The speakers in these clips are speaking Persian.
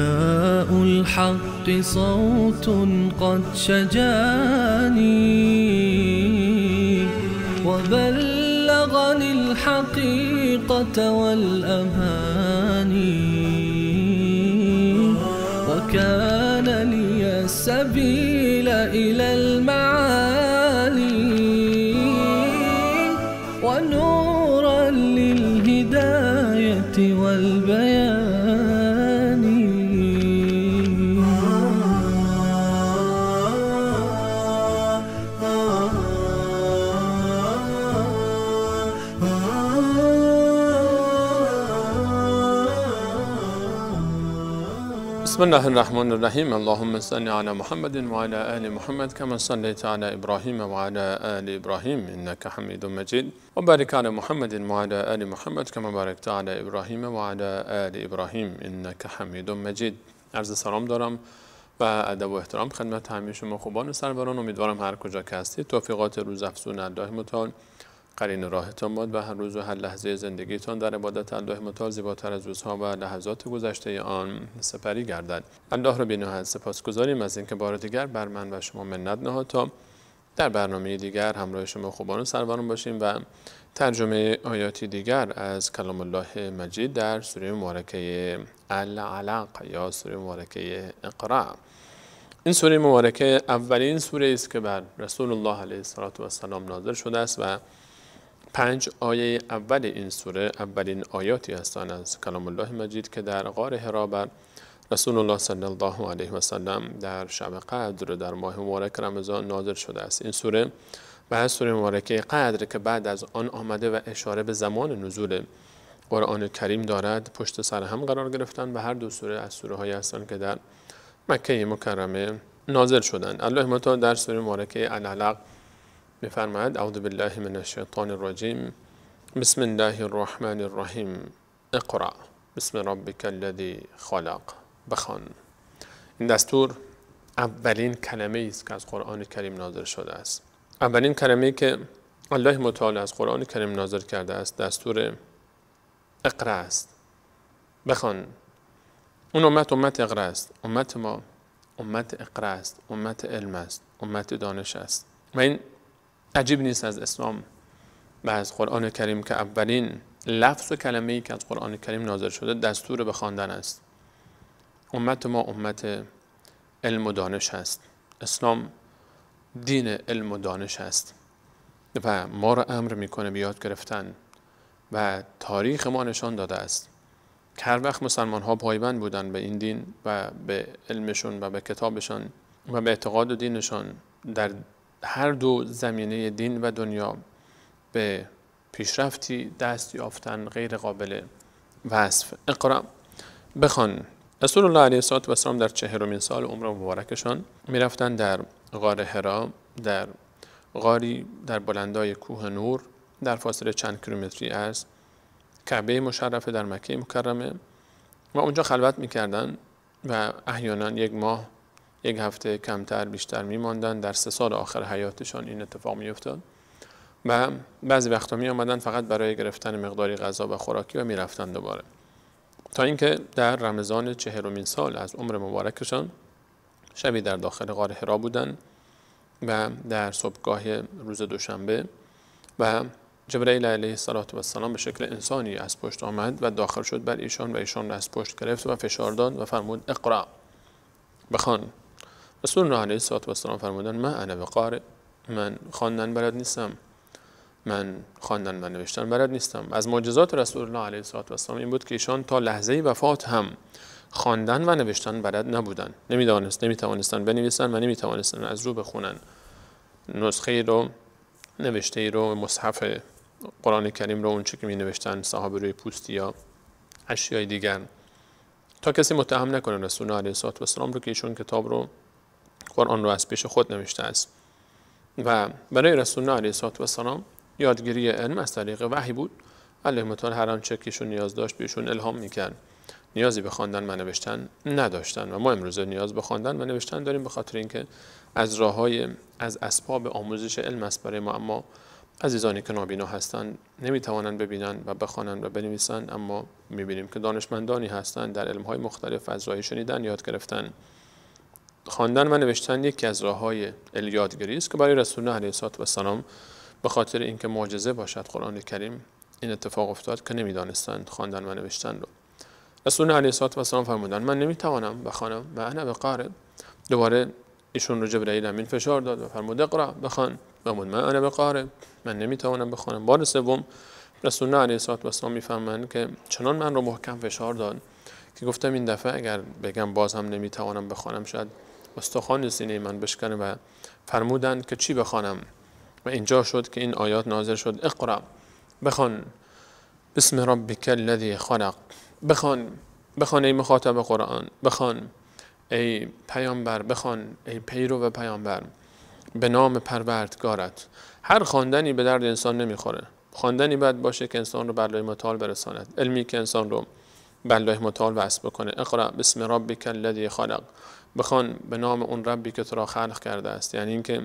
نداء الحق صوت قد شجاني وبلغني الحقيقة والأماني وكان لي السبيل إلى المعالي ونورا للهداية والبيان. بسم الله الرحمن الرحیم. اللهم صل علی محمد و علی آل محمد كما صليت على ابراهیم و علی آل ابراهیم انك حمید مجید و بارک علی محمد و علی آل محمد كما بارکت علی ابراهیم و علی آل ابراهیم انك حمید مجید. عرض سلام دارم و ادب و احترام خدمت همه شما خوبان و سروران. امیدوارم هر کجا که هستید توفیقات روز افزون الله متعال قرین راهتان باد و هر روز و هر لحظه زندگیتان در عبادت الله متعال زیباتر از روزها و لحظات گذشته آن سپری گردد. الله را بی‌نهایت سپاسگزاریم از اینکه بار دیگر بر من و شما منت نهاد تا در برنامه دیگر همراه شما خوبان و سروران باشیم و ترجمه آیاتی دیگر از کلام الله مجید در سوره مبارکه العلق یا سوره مبارکه اقرا. این سوره مبارکه اولین سوره است که بر رسول الله علیه السلام نازل شده است و 5 آیه اول این سوره اولین آیاتی هستند از کلام الله مجید که در غار حرا بر رسول الله صلی الله علیه و سلم در شب قدر در ماه مبارک رمضان نازل شده است. این سوره و سوره مبارکه قدر که بعد از آن آمده و اشاره به زمان نزول قرآن کریم دارد پشت سر هم قرار گرفتند و هر دو سوره از سوره هایی هستند که در مکه مکرمه نازل شدند. الله متعال در سوره مبارکه العلق می‌فرماید اعوذ بالله من الشیطان الرجیم بسم الله الرحمن الرحیم اقرأ بسم ربک الذی خلق. بخوان. این دستور اولین کلمه است که از قرآن کریم نازل شده است. اولین کلمه‌ای که الله متعال از قرآن کریم نازل کرده است دستور اقرأ است. بخوان. اون امت اقرأ است. امت ما امت اقرأ است، امت علم است، امت دانش است. و این عجیب نیست از اسلام و از قرآن کریم که اولین لفظ و کلمه‌ای که از قرآن کریم نازل شده دستور به خواندن است. امت ما امت علم و دانش است. اسلام دین علم و دانش است و ما را امر میکنه به یاد گرفتن و تاریخ ما نشان داده است که هر وقت مسلمان ها پایبند بودن به این دین و به علمشون و به کتابشان و به اعتقاد و دینشان در هر دو زمینه دین و دنیا به پیشرفتی دست یافتن غیر قابل وصف. اقرأ. بخوان. رسول الله علیه السلام در 40مین سال عمر مبارکشان میرفتن در غار حرا، در غاری در بلندای کوه نور در فاصله چند کیلومتری از کعبه مشرفه در مکه مکرمه و اونجا خلوت میکردن و احیانا 1 ماه 1 هفته کمتر بیشتر میماندن. در 3 سال آخر حیاتشان این اتفاق میافتاد و بعضی وقتا می آمدن فقط برای گرفتن مقداری غذا و خوراکی و میرفتن دوباره، تا اینکه در رمضان 40مین سال از عمر مبارکشان شبی در داخل غار حرا بودن و در صبحگاه روز دوشنبه و جبرئیل علیه السلام به شکل انسانی از پشت آمد و داخل شد بر ایشان و ایشان را از پشت گرفت و فشار داد و فرمود اقرأ. بخوان. رسول الله علیه السلام فرمودن ما انا بقارئ، من خواندن بلد نیستم، من خواندن و نوشتن بلد نیستم. از معجزات رسول الله علیه السلام این بود که ایشان تا لحظه وفات هم خواندن و نوشتن بلد نبودن. نمیتوانستن بنویسن و نمیتوانستن از رو بخونن. نسخه رو، نوشته رو، مصحف قرآن کریم رو، اون چه که می نوشتن صحابه روی پوستی یا اشیای دیگر، تا کسی متهم نکنه رسول الله علیه السلام رو که ایشون کتاب رو، قرآن رو از پیش خود نوشته است. و برای رسول الله علیه السلام یادگیری علم از طریق وحی بود. الله متعال هر آنچه که ایشون نیاز داشت بهشون الهام میکرد. نیازی به خواندن و نوشتن نداشتن و ما امروز نیاز به خواندن و نوشتن داریم، به خاطر اینکه از راههای از اسباب آموزش علم است برای ما، اما عزیزانی که نابینا هستند نمیتوانند ببینند و بخوانند و بنویسند، اما میبینیم که دانشمندانی هستند در علم‌های مختلف از راه شنیدن یاد گرفتن. خواندن و نوشتن یکی از راه‌های یادگیری است که برای رسول الله علیه السلام به خاطر اینکه معجزه باشد قرآن کریم این اتفاق افتاد که نمیدانستند خواندن و نوشتن رو. رسول الله علیه السلام فرمودند من نمیتوانم بخوانم و انا بقارئ. دوباره ایشون رو جبرئیل امین فشار داد و فرمود اقرأ، بخوان. فرمود من انا بقارئ، من نمیتوانم بخوانم. بار سوم رسول الله علیه السلام میفهمند که چنان من رو محکم فشار داد که گفتم این دفعه اگر بگم باز هم نمیتوانم بخوانم شاید استخوان سینه من بشکنه و فرمودند که چی بخوانم و اینجا شد که این آیات نازل شد اقرأ، بخوان، بسم ربک الذی خلق، بخوان ای مخاطب قرآن، بخوان ای پیامبر، بخوان ای پیرو و پیامبر به نام پروردگارت. هر خواندنی به درد انسان نمیخوره. خواندنی باید باشه که انسان رو بر الله متعال برساند، علمی که انسان رو بر الله متعال وصل بکنه. اقرأ بسم ربک الذی خلق، بخوان به نام اون ربی که تو را خلق کرده است. یعنی اینکه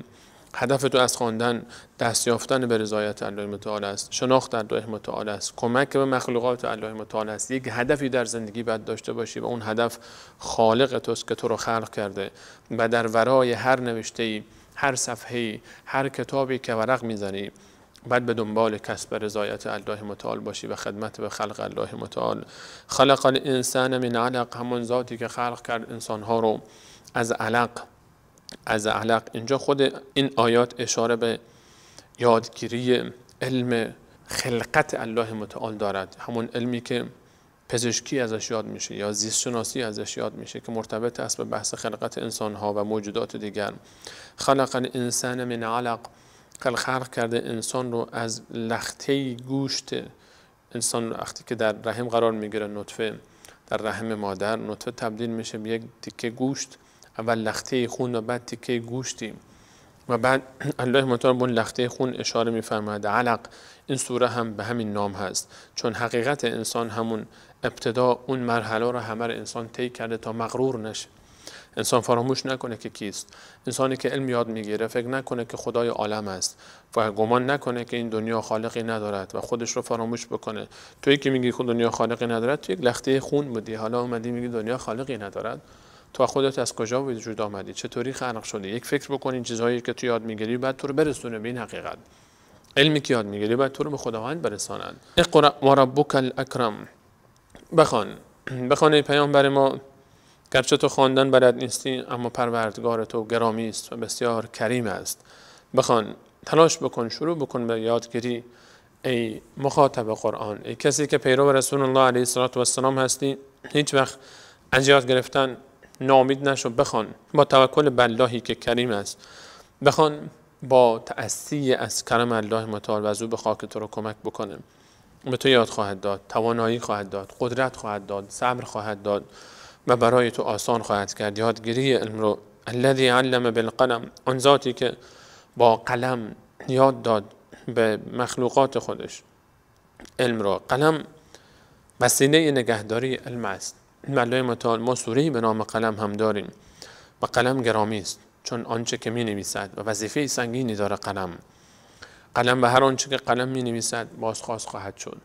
هدف تو از خواندن دست یافتن به رضایت الله متعال است، شناخت الله متعال است، کمک به مخلوقات الله متعال است. یک هدفی در زندگی باید داشته باشی و اون هدف خالق توست که تو رو خلق کرده و در ورای هر نوشته‌ای، هر صفحه‌ای، هر کتابی که ورق میزنی باید به دنبال کسب رضایت الله متعال باشی و خدمت به خلق الله متعال. خلق الانسان من علق، همون ذاتی که خلق کرد انسان‌ها رو از علق. اینجا خود این آیات اشاره به یادگیری علم خلقت الله متعال دارد، همون علمی که پزشکی ازش یاد میشه یا زیست شناسی ازش یاد میشه که مرتبط است به بحث خلقت انسان‌ها و موجودات دیگر. خلق الانسان من علق، خلق کرده انسان رو از لخته گوشت. انسان وقتی که در رحم قرار میگیره، نطفه در رحم مادر، نطفه تبدیل میشه به یک تیکه گوشت، اول لخته خون و بعد تیکه گوشتی و بعد الله متعال به اون لخته خون اشاره می‌فرماید علق. این سوره هم به همین نام هست، چون حقیقت انسان همون ابتدا اون مرحله رو همه انسان طی کرده تا مغرور نشه. انسان فراموش نکنه که کیست. انسانی که علم یاد میگیره فکر نکنه که خدای عالم است و گمان نکنه که این دنیا خالقی ندارد و خودش رو فراموش بکنه. تویی که میگی خود دنیا خالقی ندارد، تو یک لخته خون بودی، حالا اومدی میگی دنیا خالقی ندارد. تو خودت از کجا وجود آمدی؟ چطوری خلق شدی؟ یک فکر بکن این چیزهایی که تو یاد میگیری بعد تو رو برسونه به این حقیقت. علمی که یاد میگیری بعد تو رو به خداوند برساند. اقرأ و ربک الاکرم، بخوان ای پیامبر ما، گرچه تو خواندن بلد نیستی اما پروردگار تو گرامی است و بسیار کریم است. بخوان، تلاش بکن، شروع بکن به یادگیری ای مخاطب قرآن، ای کسی که پیرو رسول الله علیه السلام هستی. هیچ وقت از یاد گرفتن ناامید نشو. بخوان با توکل بر اللهی که کریم است، بخوان با تأسی از کرم الله متعال و از او به خاک تو رو کمک بکنه. به تو یاد خواهد داد، توانایی خواهد داد، قدرت خواهد داد، صبر خواهد داد و برای تو آسان خواهد کرد یادگیری علم رو. الذی علم بالقلم، آن ذاتی که با قلم یاد داد به مخلوقات خودش علم رو. قلم وسیله نگهداری علم است. الله متعال ما سوره‌ای به نام قلم هم داریم و قلم گرامی است، چون آنچه که می نویسد و وظیفه سنگینی داره قلم به هر آنچه که قلم می نویسد بازخواست خواهد شد.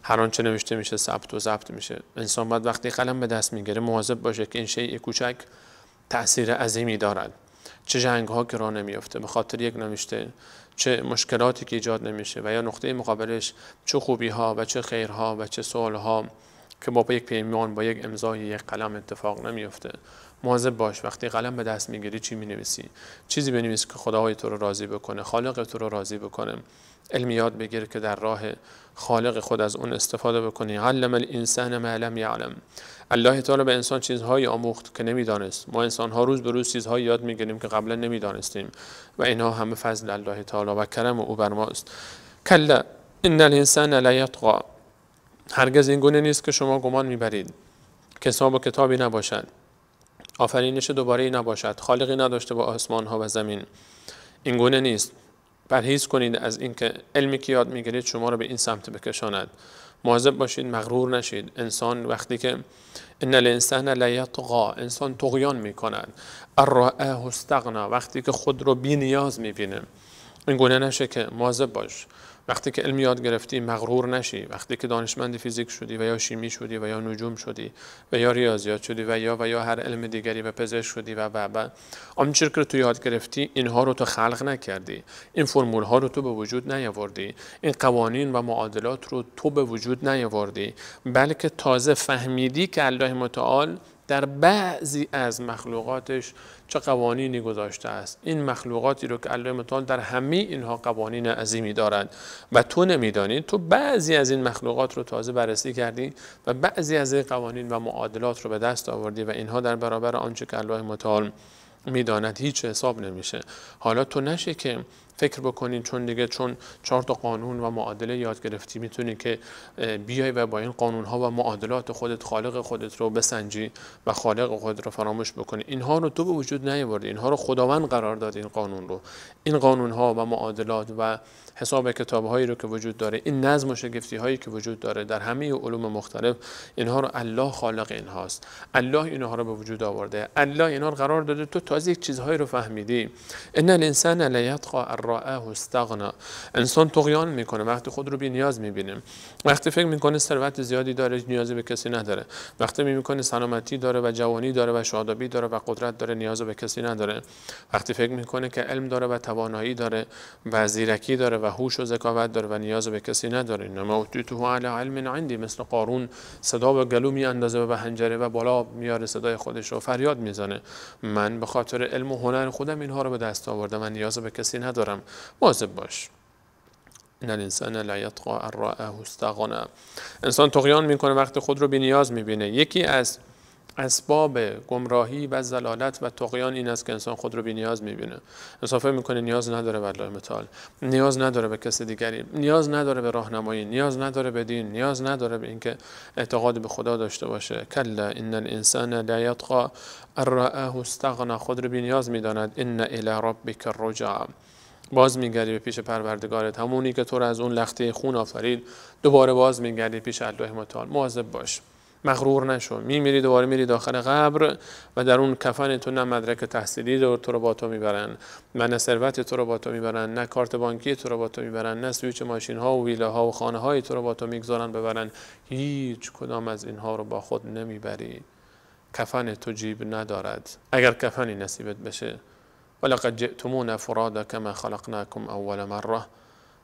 هر آنچه نوشته میشه ثبت و ضبط میشه. انسان باید وقتی قلم به دست میگیره مواظب باشه که این شیء کوچک تأثیر عظیمی دارد. چه جنگ ها که راه نمیفته به خاطر یک نوشته، چه مشکلاتی که ایجاد نمیشه و یا نقطه مقابلش چه خوبی ها و چه خیرها و چه صلح ها که با یک پیمان، با یک امضای یک قلم اتفاق نمیفته. مواظب باش وقتی قلم به دست میگیری چی مینویسی. چیزی بنویس که خدای تو رو راضی بکنه، خالق تو رو راضی بکنه. علم یاد بگیر که در راه خالق خود از اون استفاده بکنی. علم الانسان ما لم یعلم، الله تعالی به انسان چیزهایی آموخت که نمیدانست. ما انسان ها روز به روز چیزهایی یاد میگیریم که قبلا نمیدانستیم و اینها همه فضل الله تعالی و کرم او بر ماست. کلا ان الانسان لا یطغى، هرگز این گونه نیست که شما گمان میبرید که حساب و کتابی نباشد، آفرینش دوباره‌ای نباشد، خالقی نداشته با آسمان ها و زمین. این گونه نیست. پرهیز کنید از اینکه علمی که یاد میگیرید شما رو به این سمت بکشاند. مواظب باشید مغرور نشید. انسان وقتی که ان الانسان لا یطغى، انسان طغیان میکند. الرآه استغنى، وقتی که خود رو بی نیاز میبینه. این گونه نشه که مواظب باش. وقتی که علم یاد گرفتی مغرور نشی. وقتی که دانشمند فیزیک شدی و یا شیمی شدی و یا نجوم شدی و یا ریاضیات شدی و یا هر علم دیگری و پزشک شدی و آن چیزی که تو یاد گرفتی اینها رو تو خلق نکردی. این فرمول ها رو تو به وجود نیاوردی. این قوانین و معادلات رو تو به وجود نیاوردی، بلکه تازه فهمیدی که الله متعال در بعضی از مخلوقاتش چه قوانینی گذاشته است. این مخلوقاتی رو که الله متعال در همه اینها قوانین عظیمی دارند و تو نمیدانی، تو بعضی از این مخلوقات رو تازه بررسی کردی و بعضی از این قوانین و معادلات رو به دست آوردی و اینها در برابر آنچه که الله متعال میداند هیچ حساب نمیشه. حالا تو نشه که فکر بکنین چون 4 تا قانون و معادله یاد گرفتی میتونی که بیای و با این قانون ها و معادلات خودت خالق خودت رو بسنجی و خالق خودت رو فراموش بکنی. اینها رو تو به وجود نیاوردی، اینها رو خداوند قرار داد. این قانون رو، این قانون ها و معادلات و حساب کتاب هایی رو که وجود داره، این نظم و شگفتی هایی که وجود داره در همه علوم مختلف، اینها رو الله خالق اینهاست. الله اینها رو به وجود آورده. الله اینها رو قرار داده. تو تازه یک چیزهایی رو فهمیدی. ان الانسان لا یطغى ان رآه استغنى. انسان طغیان میکنه وقتی خود رو بی نیاز میبینه، وقتی فکر میکنه ثروت زیادی داره نیازی به کسی نداره، وقتی میکنه سلامتی داره و جوانی داره و شادابی داره و قدرت داره نیاز به کسی نداره، وقتی فکر میکنه که علم داره و توانایی داره و زیرکی داره و هوش و ذکاوت داره و نیاز به کسی نداره. انما اوتیته علی علم عندی. مثل قارون صدا به گلو میاندازه و به حنجره و بالا میاره صدای خودش رو فریاد میزنه، من به خاطر علم و هنر خودم اینها رو به دست آوردم، من نیاز به کسی ندارم. مواظب باش. ان الانسان لا یطغى ان رآه استغنى. انسان طغیان میکنه وقتی خود رو بی نیاز میبینه. یکی از اسباب گمراهی و ضلالت و طغیان این است که انسان خود رو بی نیاز میبینه. انسان فکر میکنه نیاز نداره به الله متعال، نیاز نداره به کسی دیگری، نیاز نداره به راهنمایی، نیاز نداره به دین، نیاز نداره به اینکه اعتقاد به خدا داشته باشه. کلا ان الانسان لا یطغى ان رآه استغنى. خود رو بی نیاز میداند. ان الی ربک الرجع. باز میگردی به پیش پروردگارت، همونی که تو رو از اون لخته خون آفرید. دوباره باز میگردی پیش الله متعال. مواظب باش، مغرور نشو. میمیری دوباره میری داخل قبر و در اون کفن تو نه مدرک تحصیلی رو تو رو با تو میبرن، نه ثروت تو رو با تو میبرن، نه کارت بانکی تو رو با تو میبرن، نه سویچ ماشین ها و ویله ها و خانه های تو رو با تو میگذارن ببرن. هیچ کدام از اینها رو با خود نمیبری. کفن تو جیب ندارد اگر کفنی نصیبت بشه. ولقد جئتمونا فرادا كما خلقناكم اول مره.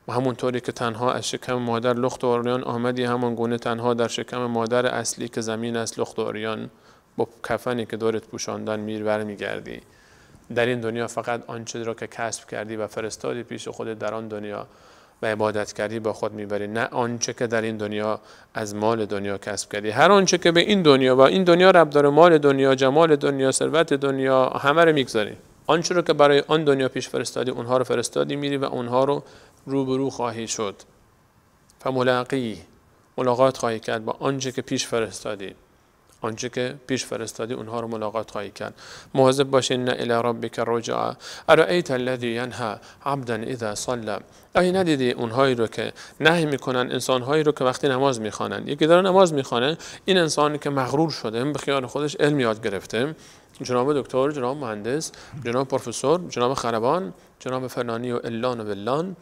و همونطوری که تنها از شکم مادر لخت و عریان آمدی، همان گونه تنها در شکم مادر اصلی که زمین است لخت و عریان با کفنی که دورت پوشاندن برمیگردی. در این دنیا فقط آنچه را که کسب کردی و فرستادی پیش خودت در آن دنیا و عبادت کردی با خود میبری، نه آنچه که در این دنیا از مال دنیا کسب کردی. هر آنچه که به این دنیا و این دنیا ربط داره، مال دنیا، جمال دنیا، ثروت دنیا، همه رو میگذاری. آنچه رو که برای آن دنیا پیش فرستادی اونها رو فرستادی، میری و اونها رو روبرو خواهی شد. ملاقات خواهی کرد با آنچه که پیش فرستادی. آنچه که پیش فرستادی اونها رو ملاقات خواهی کرد. مواظب باشین. الی ربک الرجع. ارأیت الذی ینهی عبدا اذا صلى. آیا ندیدی اونهایی رو که نهی میکنن، انسانهایی رو که وقتی نماز میخوانن. یکی داره نماز میخوانه، این انسانی که مغرور شده به خیال خودش علم یاد گرفته، جناب دکتر، جناب مهندس، جناب پروفسور، جناب خربان، جناب فلانی و علان و بلان،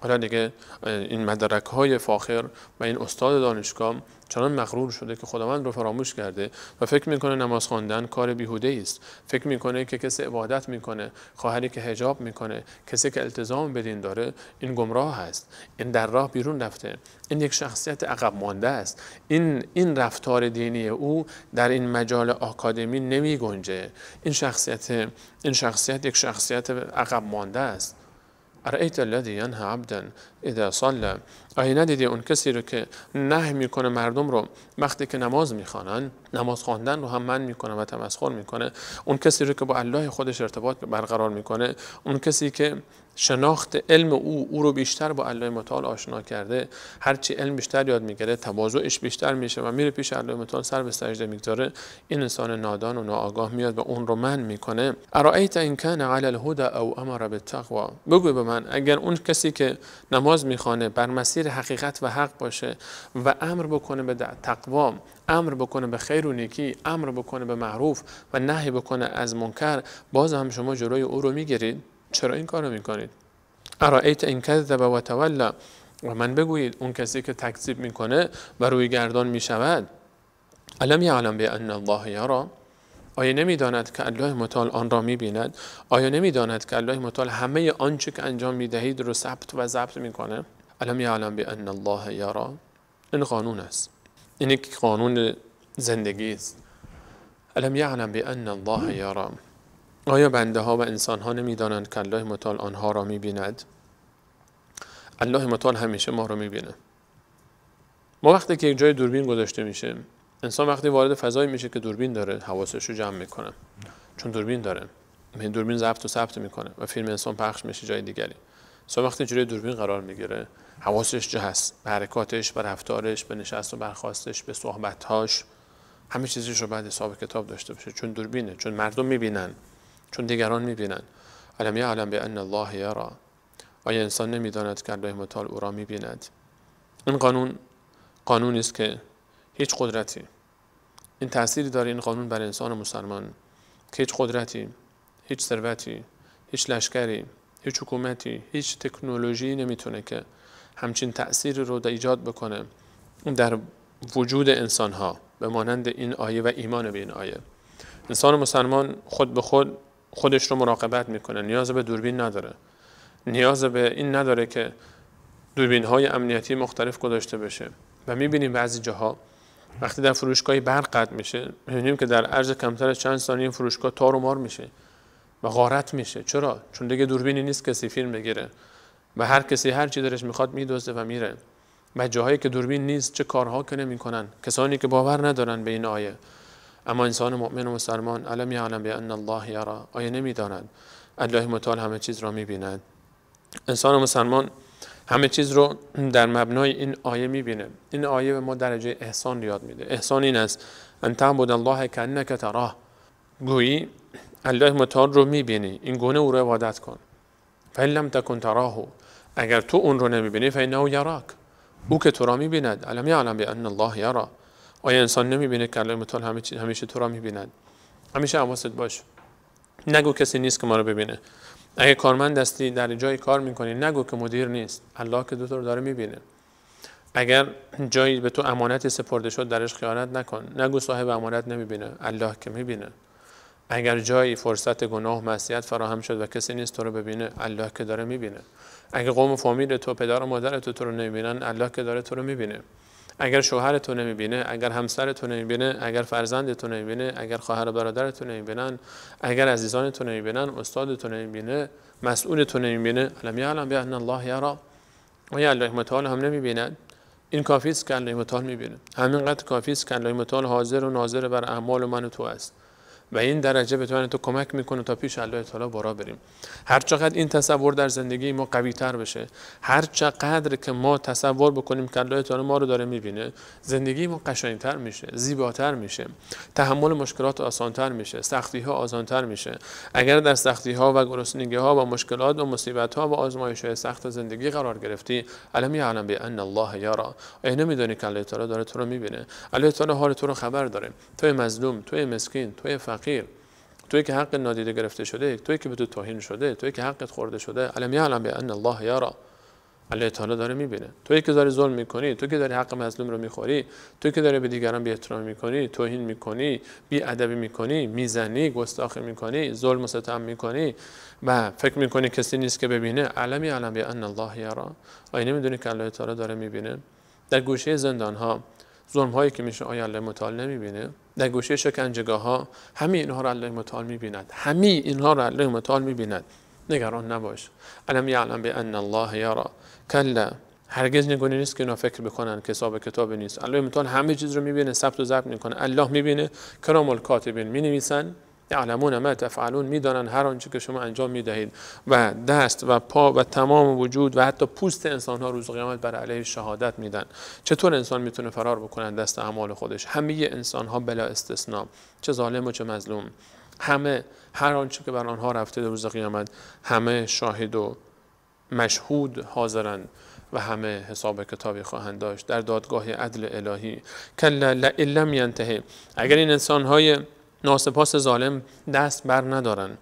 حالا دیگه این مدرک های فاخر و این استاد دانشگاه چنان مغرور شده که خداوند رو فراموش کرده و فکر میکنه نماز خواندن کار بیهوده است. فکر میکنه که کسی عبادت میکنه، خواهری که حجاب میکنه، کسی که التزام به دین داره، این گمراه است، این در راه بیرون رفته، این یک شخصیت عقب مانده است. این رفتار دینی او در این مجال آکادمی نمی گنجه. این شخصیت یک شخصیت عقب مانده است. ارأیت الذی ینهی عبدا اذا صلى. آیا ندیدی اون کسی رو که نهی میکنه مردم رو وقتی که نماز میخوانن، نماز خواندن رو هم منع میکنه و تمسخر میکنه. اون کسی رو که با الله خودش ارتباط برقرار میکنه، اون کسی که شناخت علم او رو بیشتر با الله متعال آشنا کرده، هرچی علم بیشتر یاد میگیره تواضعش بیشتر میشه و میره پیش الله متعال سر به سجده میگذاره. این انسان نادان و ناآگاه میاد و اون رو منع میکنه. ارأیت ان کان علی الهدى او امر بالتقوى. بگو به من اگر اون کسی که نماز میخوانه بر مسیر حقیقت و حق باشه و امر بکنه به تقوا، امر بکنه به خیر و نیکی، امر بکنه به معروف و نهی بکنه از منکر، باز هم شما جلوی او رو میگیرید؟ چرا این کارو میکنید؟ ارایت ان کذب و تولی، و من بگویید اون کسی که تکذیب میکنه و روی گردان میشود، الم یعلم بان الله یرا، آیا نمیداند که الله متعال آن را میبیند؟ آیا نمیداند که الله متعال همه آنچه که انجام میدهید رو ثبت و ضبط میکنه؟ الم یعلم بان الله یرا، این قانون است، این یک قانون زندگی است. الم یعلم بان الله یرا، آیا بنده ها و انسان ها نمیدانند که الله متعال آنها را میبیند؟ الله متعال همیشه ما رو میبینه. ما وقتی که یک جای دوربین گذاشته میشه، انسان وقتی وارد فضایی میشه که دوربین داره، حواسش رو جمع میکنه، چون دوربین داره، این دوربین ضبط و ثبت میکنه و فیلم انسان پخش میشه جای دیگری. انسان وقتی جلوی دوربین قرار میگیره، حواسش جا هست، به حرکاتش، به رفتارش، به نشست و برخاستش، به صحبت‌هاش، همه چیزش رو بعد حساب کتاب داشته باشه، چون دوربینه، چون مردم میبینن، چون دیگران میبینن. الم یعلم بان الله یرا، آیا انسان نمیداند که الله متعال او را میبیند؟ این قانونی است که هیچ قدرتی، این تأثیری داره این قانون بر انسان مسلمان که هیچ قدرتی، هیچ ثروتی، هیچ لشکری، هیچ حکومتی، هیچ تکنولوژی نمیتونه که همچین تأثیری رو ایجاد بکنه در وجود انسان ها به مانند این آیه و ایمان به این آیه. انسان مسلمان خود به خودش رو مراقبت میکنه، نیاز به دوربین نداره، نیاز به این نداره که دوربین های امنیتی مختلف گذاشته بشه. و میبینیم بعضی جاها وقتی در فروشگاهی برق قطع میشه، میبینیم که در عرض کمتر از چند ثانیه فروشگاه تار و مار میشه و غارت میشه. چرا؟ چون دیگه دوربینی نیست کسی فیلم بگیره و هر کسی هر چی دلش میخواد میدزده و میره. و جاهایی که دوربین نیست چه کارها که نمیکنن کسانی که باور ندارن به این آیه. اما انسان مؤمن و مسلمان الم یعلم بان الله یرا، آیا نمیداند الله متعال همه چیز را میبیند؟ انسان مسلمان همه چیز رو در مبنای این آیه میبینه. این آیه به ما درجه احسان یاد میده. احسان این است ان تعبد الله کانک تراه، گویی الله متعال رو میبینی، این گونه او رو عبادت کن. فإن لم تکن تراه، اگر تو اون رو نمیبینی فإنه یراک، او که تو را میبیند. الم یعلم بان الله یرا، آیا انسان نمیبینه که الله متعال همیشه تو را میبیند؟ همیشه حواست باش، نگو کسی نیست که ما رو ببینه. اگه کارمند هستی در جای کار میکنی، نگو که مدیر نیست، الله که تو رو داره میبینه. اگر جایی به تو امانتی سپرده شد درش خیانت نکن، نگو صاحب امانت نمیبینه، الله که میبینه. اگر جایی فرصت گناه و معصیت فراهم شد و کسی نیست تو رو ببینه، الله که داره میبینه. اگه قوم و فامیل تو، پدر و مادر تو رو نمیبینن، الله که داره تو رو میبینه. اگر شوهر تو نمیبینه، اگر همسر تو نمیبینه، اگر فرزند تو نمیبینه، اگر خواهر و برادر تو نمیبینن، اگر عزیزان تو نمیبینن، استاد تو نمیبینه، مسئول تو نمیبینه، الم یعلم بان الله یرا، آیا الله متعال هم نمیبیند؟ این کافی است که الله متعال میبینه. همینقدر کافی است که الله متعال حاضر و ناظر بر اعمال من و تو است و این درجه به تو کمک میکنه تا پیش الله تعالی برا بریم. هر چقدر این تصور در زندگی ما قوی تر بشه، هر چقدر که ما تصور بکنیم که الله تعالی ما رو داره میبینه، زندگی ما قشنگتر میشه، زیباتر میشه، تحمل مشکلات آسانتر میشه، سختی ها آسانتر میشه. اگر در سختی ها و گرسنگی ها و مشکلات و مصیبت ها و آزمایش های سخت زندگی قرار گرفتی، الم یعلم بان الله یرا، ای نمیدونی که الله تعالی داره تو رو میبینه؟ الله تعالی حال تو رو خبر داره. توی مظلوم، توی مسکین، توی فقیر، توی که حق نادیده گرفته شده، توی که به تو توهین شده، توی که حقت خورده شده، الم یعلم بان الله یرا، الله تعالی داره میبینه. توی که داری ظلم میکنی، توی که داری حق مظلوم رو میخوری، توی که داری به دیگران بی احترامی میکنی، توهین میکنی، بی ادبی میکنی، میزنی، گستاخی میکنی، ظلم و ستم میکنی و فکر میکنی کسی نیست که ببینه، الم یعلم بان الله یرا، آیا نمیدونی که الله تعالی داره میبینه؟ در گوشه زندان ها ظلم هایی که میشه، آیا الله متعال نمیبینه؟ در گوشه شکنجهگاه ها همه اینها را الله متعال میبیند، همه اینها را الله متعال میبیند. نگران نباش. الم یعلم بان الله یرا، کلا، هرگز نگونه نیست که اینا فکر بکنن که حساب کتاب نیست. الله متعال همه چیز رو میبینه، ثبت و ضبط میکنه. الله میبینه، کرام الکاتبین مینویسن، یعلمون ما تفعلون، میدانن هر آنچه که شما انجام میدهید و دست و پا و تمام وجود و حتی پوست انسان ها روز قیامت بر علیه شهادت میدن. چطور انسان میتونه فرار بکنه دست اعمال خودش؟ همه انسان ها بلا استثناء، چه ظالم و چه مظلوم، همه هر آنچه که بر آنها رفته در روز قیامت، همه شاهد و مشهود حاضرند و همه حساب کتابی خواهند داشت در دادگاه عدل الهی. کلا لئن لم ینتهی، اگر این انسان های ناسپاس ظالم دست بر ندارن،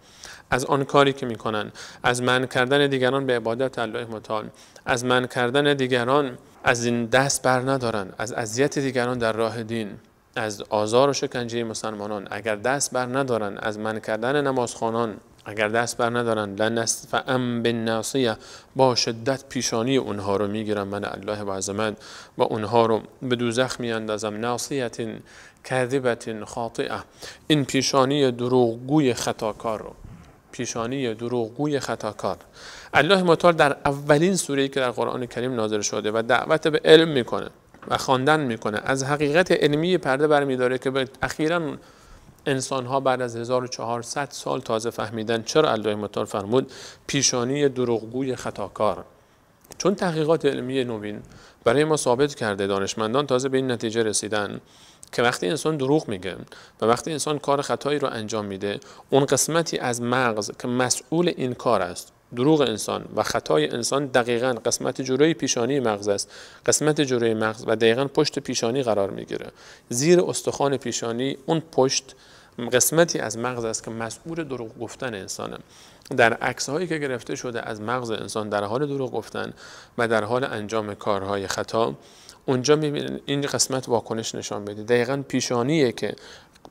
از آن کاری که میکنن، از منع کردن دیگران به عبادت الله متعال، از منع کردن دیگران از این دست بر ندارن، از اذیت دیگران در راه دین، از آزار و شکنجه مسلمانان اگر دست بر ندارن، از منع کردن نمازخوانان اگر دست بر ندارن، لنسفعن بالناصیه، با شدت پیشانی اونها رو میگیرم من الله با عظمت و اونها رو به دوزخ میاندازم. ناصیه کاذبه خاطئه، این پیشانی دروغگوی خطاکار رو، پیشانی دروغگوی خطاکار. الله متعال در اولین سوره‌ای که در قرآن کریم نازل شده و دعوت به علم میکنه و خواندن میکنه، از حقیقت علمی پرده برمیداره که اخیراً انسان ها بعد از 1400 سال تازه فهمیدن چرا الله متعال فرمود پیشانی دروغگوی خطاکار. چون تحقیقات علمی نوین برای ما ثابت کرده، دانشمندان تازه به این نتیجه رسیدن که وقتی انسان دروغ میگه و وقتی انسان کار خطایی رو انجام میده، اون قسمتی از مغز که مسئول این کار است، دروغ انسان و خطای انسان دقیقاً قسمت جلوی پیشانی مغز است. قسمت جلوی مغز و دقیقاً پشت پیشانی قرار میگیره. زیر استخوان پیشانی اون پشت قسمتی از مغز است که مسئول دروغ گفتن انسانه. در عکس هایی که گرفته شده از مغز انسان در حال دروغ گفتن و در حال انجام کارهای خطا، اونجا میبینید این قسمت واکنش نشان بده. دقیقاً پیشانیه که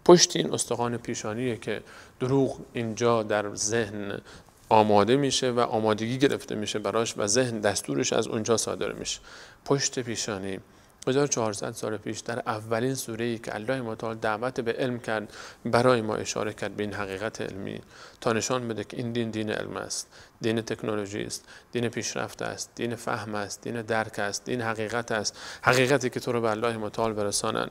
پشت این استخوان پیشانیه که دروغ اینجا در ذهن آماده میشه و آمادگی گرفته میشه براش و ذهن دستورش از اونجا صادر میشه. پشت پیشانی 1400 سال پیش در اولین سوره‌ای که الله متعال دعوت به علم کرد برای ما اشاره کرد به این حقیقت علمی تا نشان بده که این دین دین علم است، دین تکنولوژی است، دین پیشرفت است، دین فهم است، دین درک است، دین حقیقت است، حقیقتی که تو رو به الله متعال برسانند.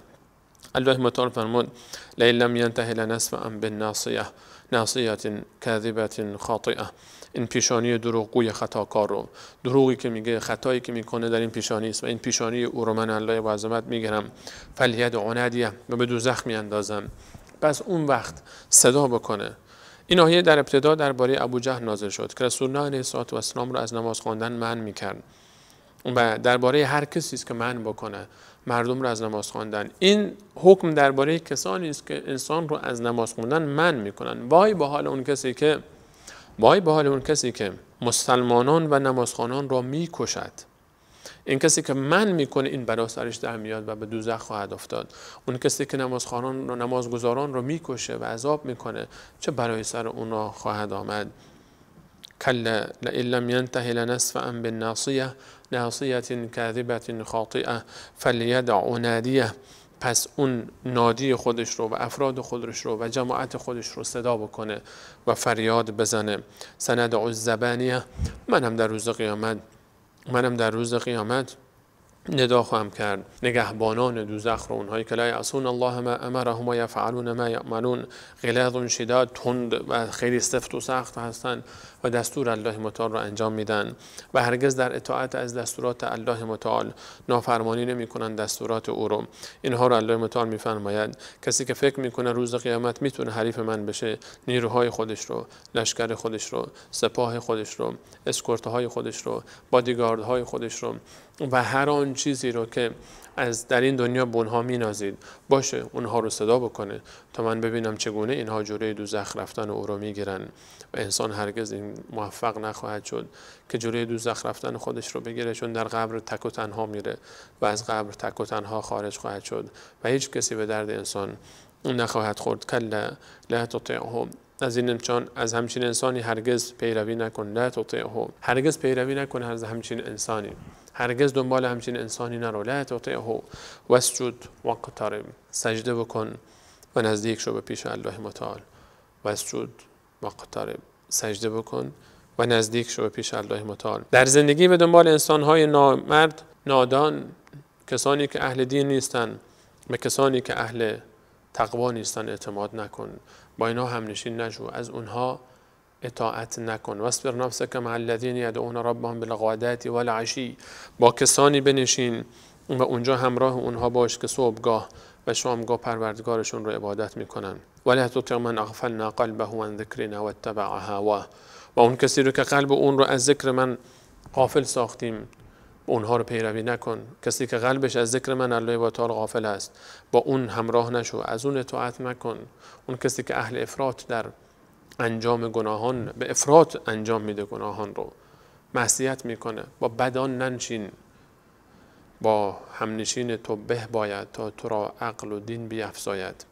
الله متعال فرمود لئن لم ينته لنسفعا بالناصیه ناصیه کاذبه خاطئه. این پیشانی دروغگوی خطاکار رو، دروغی که میگه، خطایی که میکنه در این پیشانی است و این پیشانی او رو من الله با عظمت میگیرم، فلیدع نادیه، و به دوزخ میاندازم. پس اون وقت صدا بکنه. این آیه در ابتدا درباره ابوجهل نازل شد که رسول الله علیه السلام رو از نماز خواندن منع میکرد و درباره هر کسی است که منع بکنه مردم رو از نماز خواندن. این حکم درباره کسانی است که انسان رو از نماز خواندن منع میکنن. وای به حال اون کسی که مسلمانان و نمازخوانان را میکشد. این کسی که منع میکنه این بلا سرش در میاد و به دوزخ خواهد افتاد. اون کسی که نمازخوانان و نمازگزاران را میکشه و عذاب میکنه، چه برای سر اون را خواهد آمد. کلا لئن لم ینته لنسفعا بالناصیه ناصیه کاذبه خاطئه فلیدع نادیه. پس اون نادی خودش رو و افراد خودش رو و جماعت خودش رو صدا بکنه و فریاد بزنه. سندع الزبانیه، منم در روز قیامت ندا خواهم کرد نگهبانان دوزخ رو، اونهایی که لا یعصون الله ما امرهم و یفعلون ما یأمرون، غلیظ شداد، تند و خیلی سفت و سخت هستند و دستور الله متعال رو انجام میدن و هرگز در اطاعت از دستورات الله متعال نافرمانی نمیکنن دستورات او رو. اینها رو الله متعال میفرماید کسی که فکر میکنه روز قیامت میتونه حریف من بشه، نیروهای خودش رو، لشکر خودش رو، سپاه خودش رو، اسکورت‌های خودش رو، بادیگاردهای خودش رو و هر آن چیزی رو که از در این دنیا به اونها مینازید، باشه اونها رو صدا بکنه تا من ببینم چگونه اینها جلوی دوزخ رفتن او رو میگیرن. و انسان هرگز این موفق نخواهد شد که جلوی دوزخ رفتن خودش رو بگیره، چون در قبر تک و تنها میره و از قبر تک و تنها خارج خواهد شد و هیچ کسی به درد انسان نخواهد خورد. کلا لا تطیعه، از همچین انسانی هرگز پیروی نکن. لا تطیعه، هرگز پیروی نکن از همچین انسانی، هرگز دنبال همچین انسانی نرو. لا تطیعه واسجد واقترب، سجده بکن و نزدیک شو به پیش الله متعال. واسجد واقترب، سجده بکن و نزدیک شو به پیش الله متعال. در زندگی به دنبال انسان‌های نامرد، نادان، کسانی که اهل دین نیستن، به کسانی که اهل تقوا نیستن اعتماد نکن. با اینها هم نشین نشو، از اونها اطاعت نکن. واصبر نفسک مع الذین یدعون ربهم بالغداة والعشی، با کسانی بنشین و اونجا همراه اونها باش که صبحگاه و شامگاه پروردگارشون رو عبادت میکنن. ولا تطع من اغفلنا قلبه عن ذکرنا واتبع هواه، و اون کسی رو که قلب اون رو از ذکر من غافل ساختیم اونها رو پیروی نکن. کسی که قلبش از ذکر من الله و تعالی غافل است با اون همراه نشو، از اون اطاعت نکن. اون کسی که اهل افراط در انجام گناهان به افراط انجام میده، گناهان رو معصیت میکنه. با بدان ننشین، با همنشین تو به باید تا تو را عقل و دین بیفزاید.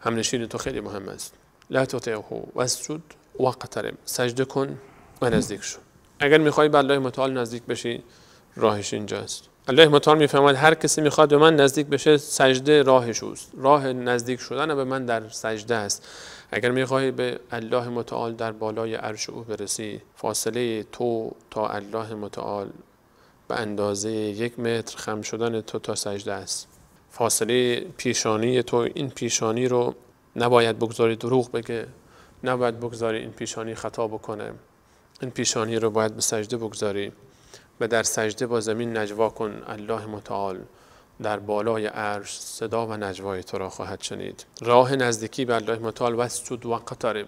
همنشین تو خیلی مهم است. لا تطعه واسجد واقترب، سجده کن و نزدیک شو. اگر میخوای به الله متعال نزدیک بشی راهش اینجاست. الله متعال میفرماید هر کسی میخواد به من نزدیک بشه سجده راهش است. راه نزدیک شدن به من در سجده است. اگر میخوای به الله متعال در بالای عرش او برسی، فاصله تو تا الله متعال به اندازه 1 متر خم شدن تو تا سجده است. فاصله پیشانی تو، این پیشانی رو نباید بگذاری دروغ بگه، نباید بگذاری این پیشانی خطا بکنه. این پیشانی رو باید به سجده بگذاری و در سجده با زمین نجوا کن. الله متعال در بالای عرش صدا و نجوای تو را خواهد شنید. راه نزدیکی به الله متعال واسجد واقترب.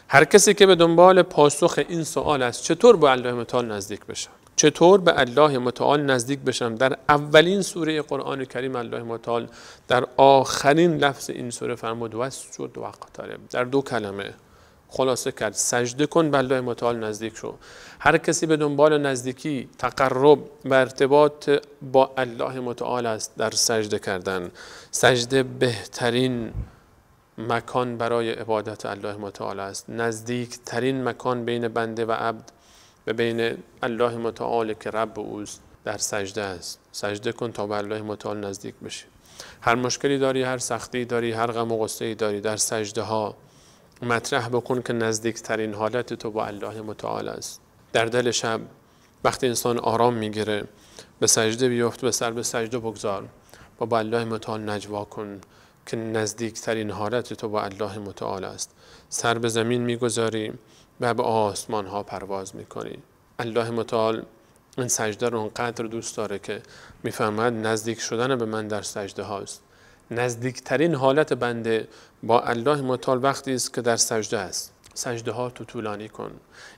هر کسی که به دنبال پاسخ این سوال است چطور به الله متعال نزدیک بشم، چطور به الله متعال نزدیک بشم، در اولین سوره قرآن کریم الله متعال در آخرین لفظ این سوره فرمود واسجد واقترب. در 2 کلمه خلاصه کرد سجده کن، به الله متعال نزدیک شو. هر کسی به دنبال نزدیکی، تقرب و ارتباط با الله متعال است در سجده کردن. سجده بهترین مکان برای عبادت الله متعال است. نزدیک ترین مکان بین بنده و عبد و بین الله متعال که رب اوست در سجده است. سجده کن تا به الله متعال نزدیک بشی. هر مشکلی داری، هر سختی داری، هر غم و غصه‌ای داری، در سجده ها مطرح بکن که نزدیکترین حالت تو با الله متعال است. در دل شب وقتی انسان آرام میگیره به سجده بیفت، به سر به سجده بگذار و با الله متعال نجوا کن که نزدیکترین حالت تو با الله متعال است. سر به زمین میگذاری و به آسمان ها پرواز میکنی. الله متعال این سجده رو اونقدر دوست داره که میفهمد نزدیک شدن به من در سجده هاست. نزدیکترین حالت بنده با الله متعال وقتی است که در سجده است. سجده ها تو طولانی کن،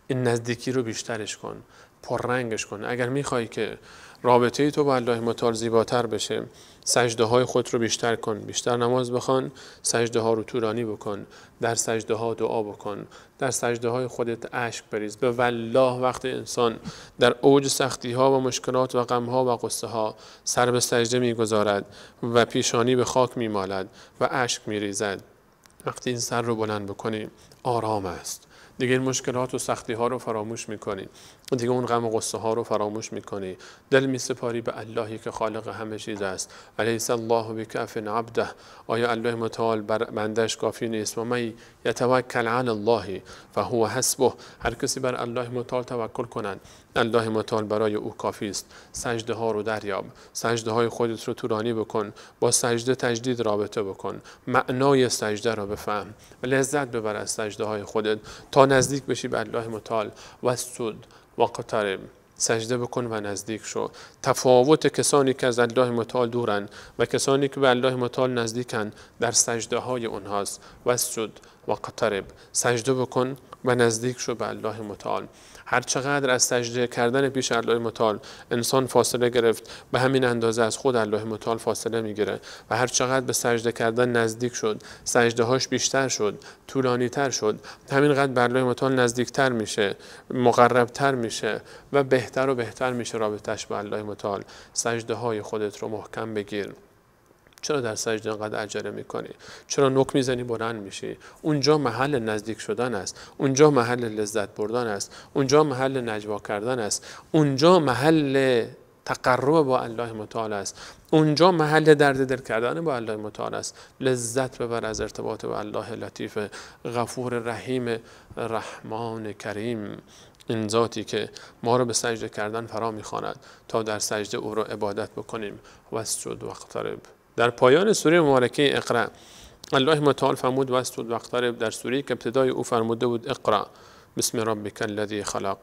این نزدیکی رو بیشترش کن، پررنگش کن. اگر میخوای که رابطه تو با الله متعال زیباتر بشه، سجده های خود رو بیشتر کن، بیشتر نماز بخوان، سجده ها رو طولانی بکن، در سجده ها دعا بکن، در سجده های خودت اشک بریز. به والله وقتی انسان در اوج سختی ها و مشکلات و غم ها و غصه ها سر به سجده میگذارد و پیشانی به خاک میمالد و اشک میریزد، وقتی این سر رو بلند بکنی آرام است. دیگه این مشکلات و سختی ها رو فراموش میکنی، دیگه اون غم و غصه ها رو فراموش میکنی، دل میسپاری به اللهی که خالق همه چیز است. الیس الله بکاف عبده، آیا الله متعال بر بندش کافی نیست؟ و من یتوکل علی الله فهو حسبه، هر کسی بر الله متعال توکل کنند الله متعال برای او کافی است. سجده ها رو دریاب، سجده های خودت رو طولانی بکن، با سجده تجدید رابطه بکن، معنای سجده رو بفهم و لذت ببر از سجده های خودت تا نزدیک بشی به الله متعال. واسجد واقترب، سجده بکن و نزدیک شو. تفاوت کسانی که از الله متعال دورن و کسانی که به الله متعال نزدیکن در سجده های اونهاست. واسجد واقترب، سجده بکن و نزدیک شو به الله متعال. هر چقدر از سجده کردن پیش الله متعال انسان فاصله گرفت، به همین اندازه از خود الله متعال فاصله میگیره و هر چقدر به سجده کردن نزدیک شد، سجده هاش بیشتر شد، طولانی تر شد، همینقدر به الله متعال نزدیکتر میشه، مقربتر میشه و بهتر و بهتر میشه رابطش با الله متعال. سجده های خودت رو محکم بگیر. چرا در سجده انقدر عجله میکنی؟ چرا نوک میزنی بلند میشی؟ اونجا محل نزدیک شدن است، اونجا محل لذت بردن است، اونجا محل نجوا کردن است، اونجا محل تقرب با الله متعال است، اونجا محل درد دل کردن با الله متعال است. لذت ببر از ارتباط با الله لطیف غفور رحیم رحمان کریم، این ذاتی که ما رو به سجده کردن فرا میخواند تا در سجده او رو عبادت بکنیم. واسجد واقترب. در پایان سوره مبارکه اقرا الله متعال فرمود واسجد واقترب. در سوره که ابتدای او فرموده بود اقرا بسم ربک الذی خلق،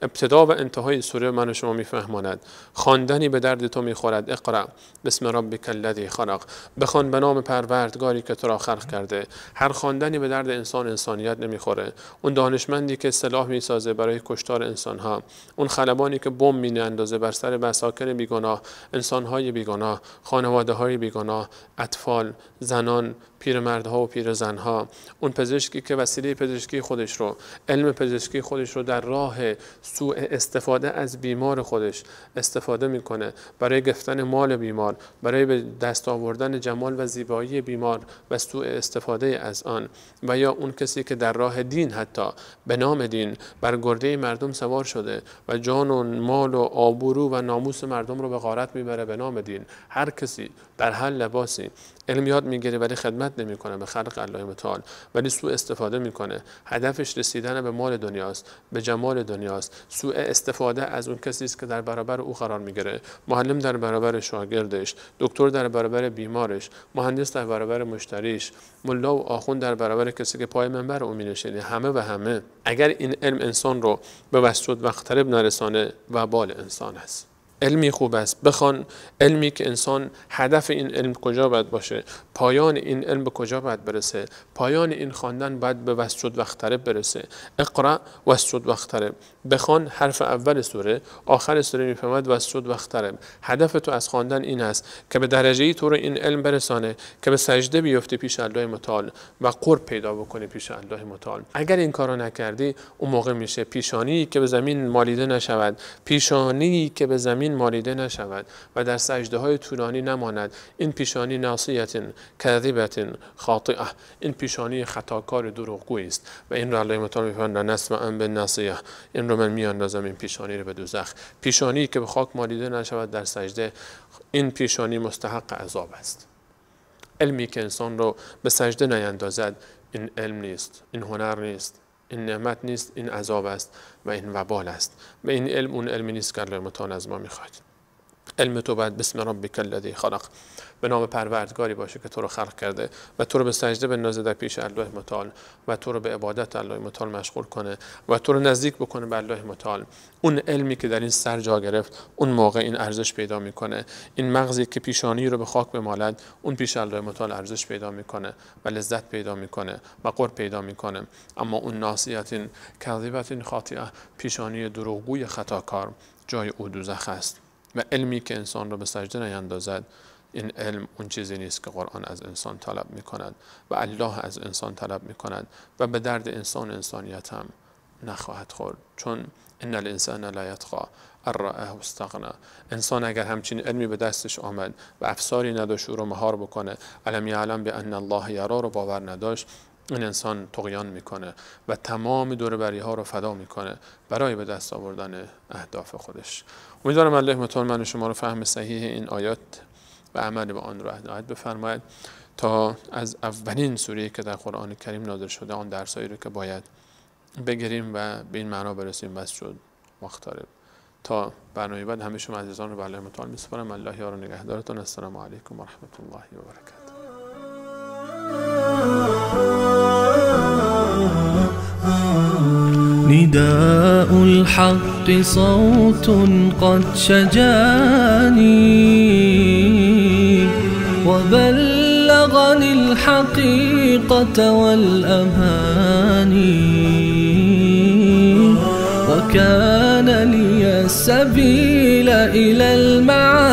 ابتدا و انتهای سوره من و شما میفهماند. خواندنی به درد تو میخورد. اقرأ بسم ربک الذی خلق، بخوان به نام پروردگاری که تو را خلق کرده. هر خواندنی به درد انسانیت نمیخوره. اون دانشمندی که سلاح میسازه برای کشتار انسانها، اون خلبانی که بمب میاندازه بر سر مساکن بیگناه، انسانهای بیگناه، خانواده‌های بیگناه، اطفال، زنان، پیرمردها و پیرزنها، اون پزشکی که وسیله پزشکی خودش رو، علم پزشکی خودش رو در راه سوء استفاده از بیمار خودش استفاده میکنه برای گرفتن مال بیمار، برای به دست آوردن جمال و زیبایی بیمار و سوء استفاده از آن. و یا اون کسی که در راه دین حتی به نام دین بر گرده مردم سوار شده و جان و مال و آبرو و ناموس مردم رو به غارت میبره به نام دین. هر کسی در هر لباسی علم یاد میگیره ولی خدمت نمیکنه به خلق الله متعال، ولی سوء استفاده میکنه، هدفش رسیدن به مال دنیاست، به جمال دنیاست. سوء استفاده از اون کسی است که در برابر او قرار میگیره. معلم در برابر شاگردش، دکتر در برابر بیمارش، مهندس در برابر مشتریش، ملا و آخوند در برابر کسی که پای منبر او مینشینه. همه و همه. اگر این علم انسان رو به وسوسه و اقترب نرسانه وبال انسان است. علمی خوب است بخوان، علمی که انسان هدف این علم کجا باید باشه، پایان این علم به کجا باید برسه، پایان این خواندن باید به وسجد و اقترب برسه. اقرأ واسجد واقترب، بخوان حرف اول سوره، آخر سوره میفهمد واسجد واقترب. هدف تو از خواندن این است که به درجه‌ای تو رو این علم برسانه که به سجده بیفتی پیش الله متعال و قرب پیدا بکنی پیش الله متعال. اگر این کارو نکردی اون موقع میشه پیشانی که به زمین مالیده نشود، پیشانی که به زمین مالیده نشود و در سجده های طولانی نماند. این پیشانی ناصیت کاذبت خاطئه، این پیشانی خطاکار دروغگویی است و این را الله متعال میفرماید نسمع بالناصیه، این رو من میاندازم این پیشانی رو به دوزخ. پیشانی که به خاک مالیده نشود در سجده، این پیشانی مستحق عذاب است. علمی که انسان رو به سجده نیندازد این علم نیست، این هنر نیست، این نعمت نیست، این عذاب است و این وبال است. و این علم اون علمی نیست که الله متعال از ما میخواد. علم تو باید بسم ربک الذی خلق، به نام پروردگاری باشه که تو رو خلق کرده و تو رو به سجده بندازه در پیش الله متعال و تو رو به عبادت الله متعال مشغول کنه و تو رو نزدیک بکنه به الله متعال. اون علمی که در این سر جا گرفت اون موقع این ارزش پیدا میکنه. این مغزی که پیشانی رو به خاک بمالد اون پیش الله متعال ارزش پیدا میکنه و لذت پیدا میکنه و قرب پیدا میکنه. اما اون ناصیت کاذبت خاطئه، پیشانی دروغگوی خطاکار، جای او دوزخ است. و علمی که انسان رو به سجده نیندازد این علم اون چیزی نیست که قرآن از انسان طلب می کند و الله از انسان طلب می کند و به درد انسانیت هم نخواهد خورد. چون ان الانسان لا یطغی ان رآه استغنی، انسان اگر همچین علمی به دستش آمد و افساری نداشت او رو مهار بکنه، الم یعلم بان الله یری رو باور نداشت، این انسان طغیان میکنه و تمام دوربری ها رو فدا میکنه برای به دست آوردن اهداف خودش. امیدوارم الله متعال من و شما رو فهم صحیح این آیات و عمل به آن رو هدایت بفرماید تا از اولین سوره‌ای که در قرآن کریم نازل شده آن درسایی رو که باید بگیریم و به این معنا برسیم بس شد واقترب. تا برنامه بعد همه شما عزیزان رو به الله متعال میسپارم. الله یار و نگهدارتون. السلام علیکم و رحمت الله و برکاته. نداء الحق صوت قد شجاني وبلغني الحقيقة والأماني وكان لي السبيل إلى المعاني